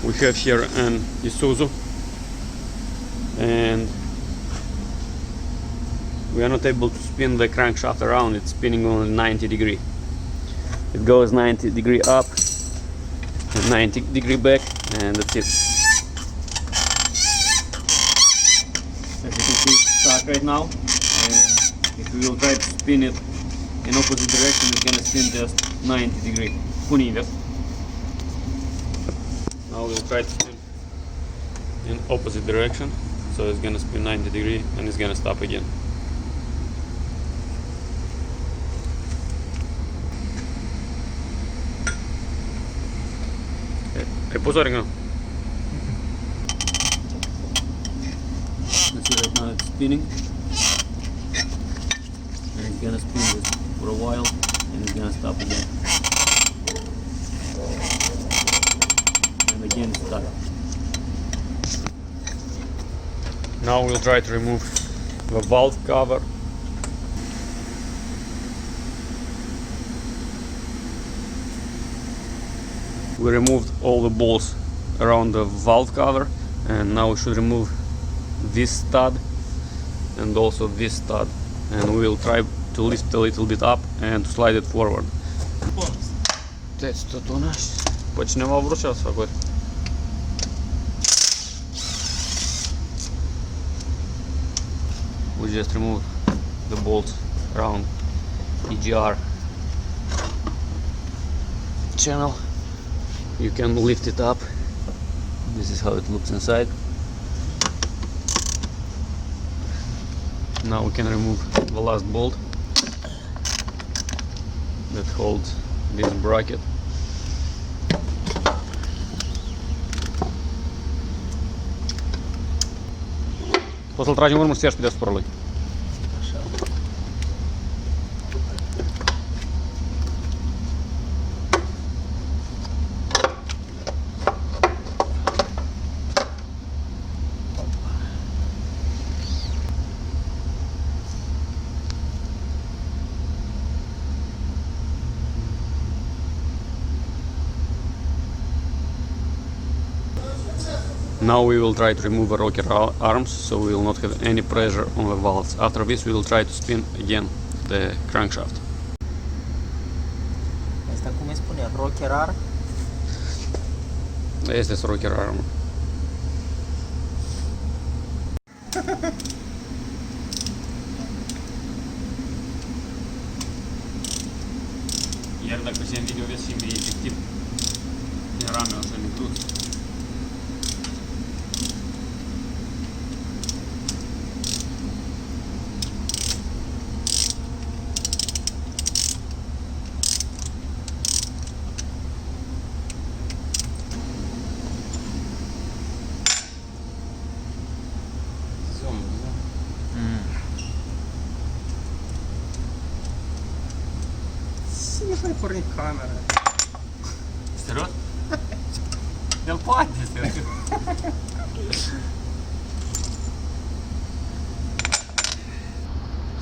We have here an Isuzu, and we are not able to spin the crankshaft around. It's spinning only 90 degree. It goes 90 degree up and 90 degree back, and that's it. As you can see, it's stuck right now, and if we will try to spin it in opposite direction, it's gonna spin just 90 degree. Now we'll try to spin in opposite direction, so it's gonna spin 90 degree and it's gonna stop again. Hai puso rin, no? You see right now it's spinning, and it's gonna spin this for a while and it's gonna stop again. And again it's stuck. Now we'll try to remove the valve cover. We removed all the bolts around the valve cover, and now we should remove this stud and also this stud, and we will try to lift a little bit up and to slide it forward. Почнемо вручатися. We just removed the bolts around EGR channel. You can lift it up. This is how it looks inside. Now we can remove the last bolt that holds this bracket. Poți să-l tragi în urmă și să ieși pe deasupra lui. Now we will try to remove the rocker arms, so we will not have any pressure on the valves. After this we will try to spin again the crankshaft. Asta cum îi spune? Rocker arm? Este rocker arm. Iar dacă se în video vezi și mai efectiv, era meu așa micuț. Mai pornit camera. Serios? El poate, serios.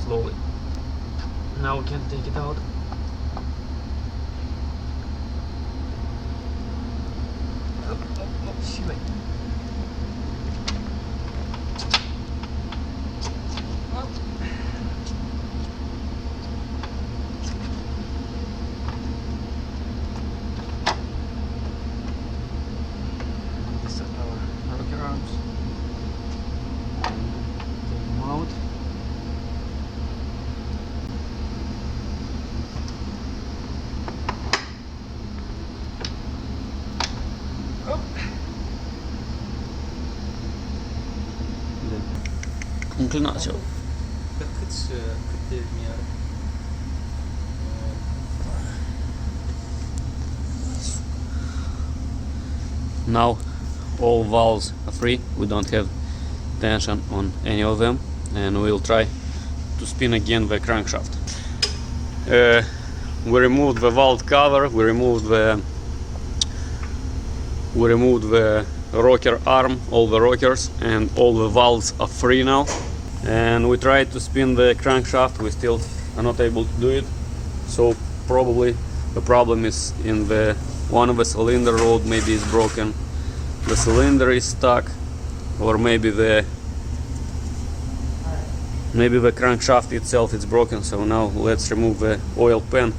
Slowly. Now we can take it out. Силой. Inclinația. Cât de mi-ar? Now all valves are free, we don't have tension on any of them, and we'll try to spin again the crankshaft. We removed the valve cover, we removed the rocker arm, all the rockers, and all the valves are free now. And we tried to spin the crankshaft, we still are not able to do it, so probably the problem is in the one of the cylinder rod, maybe is broken, the cylinder is stuck, or maybe the crankshaft itself is broken. So now let's remove the oil pan,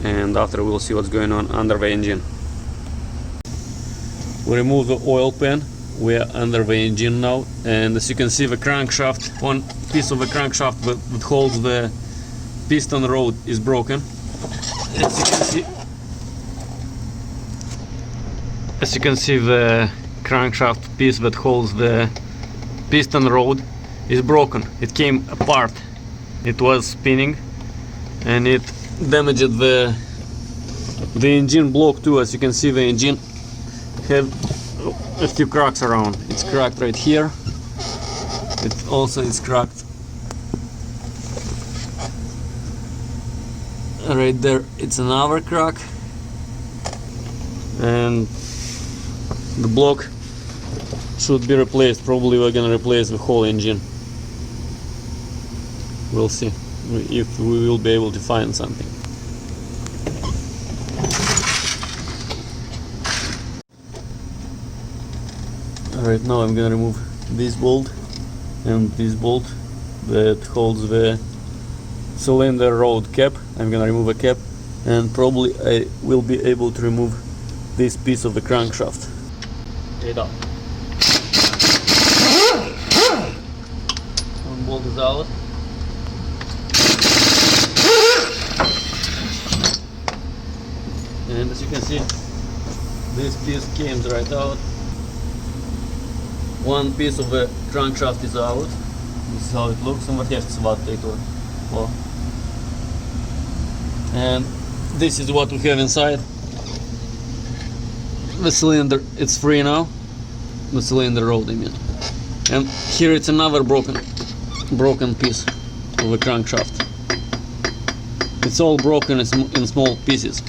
and after we'll see what's going on under the engine. We remove the oil pan. We are under the engine now, and as you can see, the crankshaft, one piece of the crankshaft that holds the piston rod is broken. As you can see, the crankshaft piece that holds the piston rod is broken. It came apart. It was spinning and it damaged the engine block too. As you can see, the engine had a few cracks around. It's cracked right here. It also is cracked right there. It's another crack, and the block should be replaced. Probably we're gonna replace the whole engine. We'll see if we will be able to find something. Right now I'm gonna remove this bolt and this bolt that holds the cylinder rod cap. I'm gonna remove a cap, and probably I will be able to remove this piece of the crankshaft. One bolt is out. And as you can see, this piece came right out. One piece of the crankshaft is out. This is how it looks. And this is what we have inside. The cylinder, it's free now. The cylinder rod, I mean. And here it's another broken piece of the crankshaft. It's all broken in small pieces.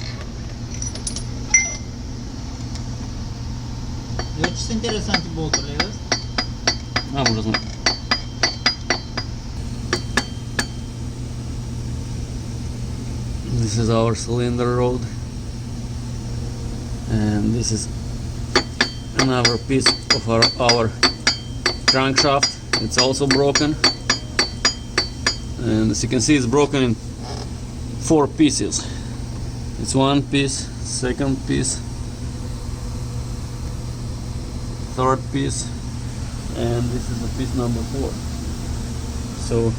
Очень интересный болт, right? Может быть. This is our cylinder rod, and this is another piece of our crankshaft. It's also broken, and as you can see, it's broken in 4 pieces. It's one piece, second piece, third piece, and this is the piece number 4. So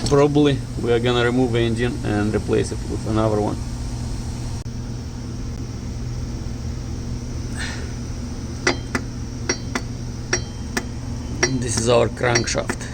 probably we are gonna remove the engine and replace it with another one. This is our crankshaft.